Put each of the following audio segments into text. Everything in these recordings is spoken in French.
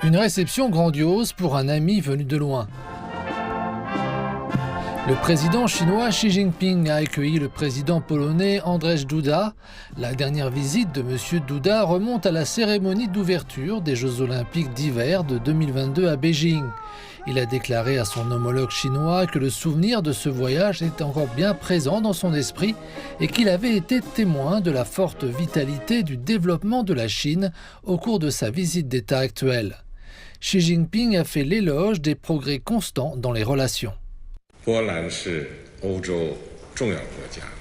Une réception grandiose pour un ami venu de loin. Le président chinois Xi Jinping a accueilli le président polonais Andrzej Duda. La dernière visite de M. Duda remonte à la cérémonie d'ouverture des Jeux Olympiques d'hiver de 2022 à Beijing. Il a déclaré à son homologue chinois que le souvenir de ce voyage est encore bien présent dans son esprit et qu'il avait été témoin de la forte vitalité du développement de la Chine au cours de sa visite d'État actuelle. Xi Jinping a fait l'éloge des progrès constants dans les relations.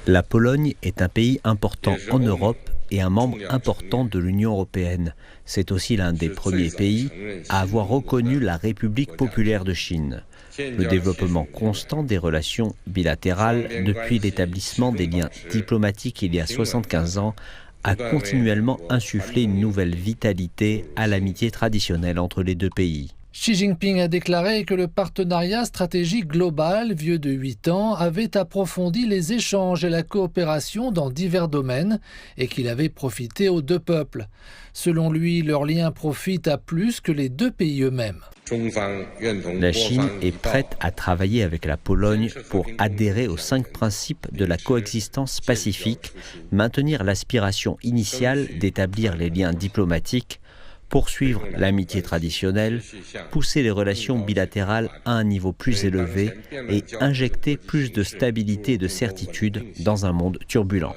La Pologne est un pays important en Europe et un membre important de l'Union européenne. C'est aussi l'un des premiers pays à avoir reconnu la République populaire de Chine. Le développement constant des relations bilatérales depuis l'établissement des liens diplomatiques il y a 75 ans a continuellement insufflé une nouvelle vitalité à l'amitié traditionnelle entre les deux pays. Xi Jinping a déclaré que le partenariat stratégique global, vieux de 8 ans, avait approfondi les échanges et la coopération dans divers domaines et qu'il avait profité aux deux peuples. Selon lui, leur lien profite à plus que les deux pays eux-mêmes. La Chine est prête à travailler avec la Pologne pour adhérer aux 5 principes de la coexistence pacifique, maintenir l'aspiration initiale d'établir les liens diplomatiques, poursuivre l'amitié traditionnelle, pousser les relations bilatérales à un niveau plus élevé et injecter plus de stabilité et de certitude dans un monde turbulent.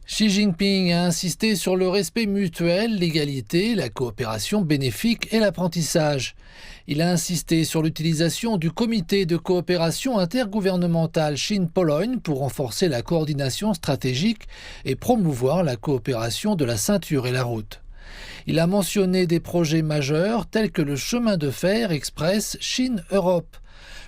Xi Jinping a insisté sur le respect mutuel, l'égalité, la coopération bénéfique et l'apprentissage. Il a insisté sur l'utilisation du comité de coopération intergouvernementale Chine-Pologne pour renforcer la coordination stratégique et promouvoir la coopération de la ceinture et la route. Il a mentionné des projets majeurs tels que le chemin de fer express Chine-Europe.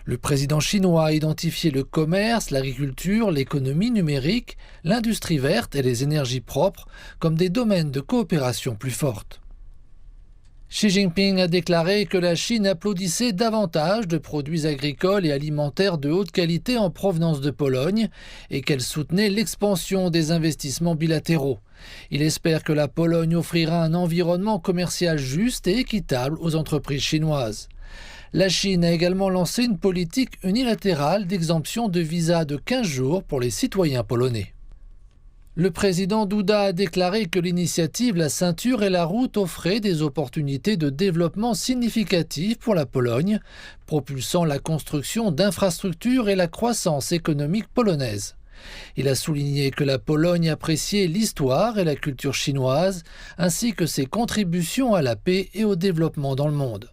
Le président chinois a identifié le commerce, l'agriculture, l'économie numérique, l'industrie verte et les énergies propres comme des domaines de coopération plus fortes. Xi Jinping a déclaré que la Chine applaudissait davantage de produits agricoles et alimentaires de haute qualité en provenance de Pologne et qu'elle soutenait l'expansion des investissements bilatéraux. Il espère que la Pologne offrira un environnement commercial juste et équitable aux entreprises chinoises. La Chine a également lancé une politique unilatérale d'exemption de visa de 15 jours pour les citoyens polonais. Le président Duda a déclaré que l'initiative La ceinture et la route offrait des opportunités de développement significatives pour la Pologne, propulsant la construction d'infrastructures et la croissance économique polonaise. Il a souligné que la Pologne appréciait l'histoire et la culture chinoise, ainsi que ses contributions à la paix et au développement dans le monde.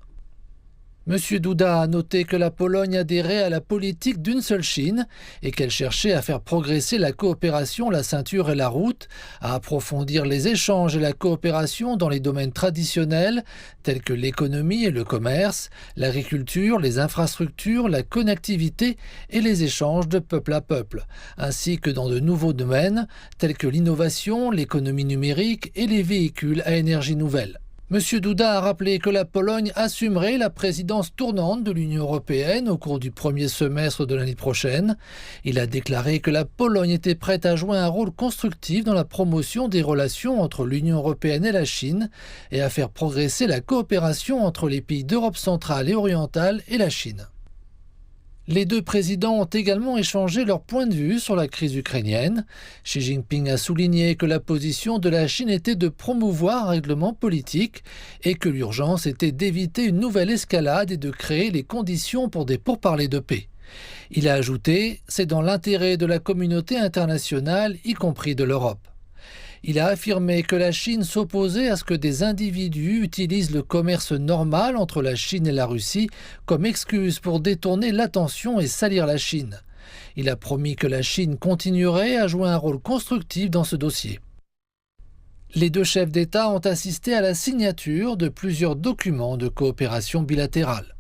M. Duda a noté que la Pologne adhérait à la politique d'une seule Chine et qu'elle cherchait à faire progresser la coopération, la ceinture et la route, à approfondir les échanges et la coopération dans les domaines traditionnels tels que l'économie et le commerce, l'agriculture, les infrastructures, la connectivité et les échanges de peuple à peuple, ainsi que dans de nouveaux domaines tels que l'innovation, l'économie numérique et les véhicules à énergie nouvelle. M. Duda a rappelé que la Pologne assumerait la présidence tournante de l'Union européenne au cours du premier semestre de l'année prochaine. Il a déclaré que la Pologne était prête à jouer un rôle constructif dans la promotion des relations entre l'Union européenne et la Chine et à faire progresser la coopération entre les pays d'Europe centrale et orientale et la Chine. Les deux présidents ont également échangé leur point de vue sur la crise ukrainienne. Xi Jinping a souligné que la position de la Chine était de promouvoir un règlement politique et que l'urgence était d'éviter une nouvelle escalade et de créer les conditions pour des pourparlers de paix. Il a ajouté « C'est dans l'intérêt de la communauté internationale, y compris de l'Europe ». Il a affirmé que la Chine s'opposait à ce que des individus utilisent le commerce normal entre la Chine et la Russie comme excuse pour détourner l'attention et salir la Chine. Il a promis que la Chine continuerait à jouer un rôle constructif dans ce dossier. Les deux chefs d'État ont assisté à la signature de plusieurs documents de coopération bilatérale.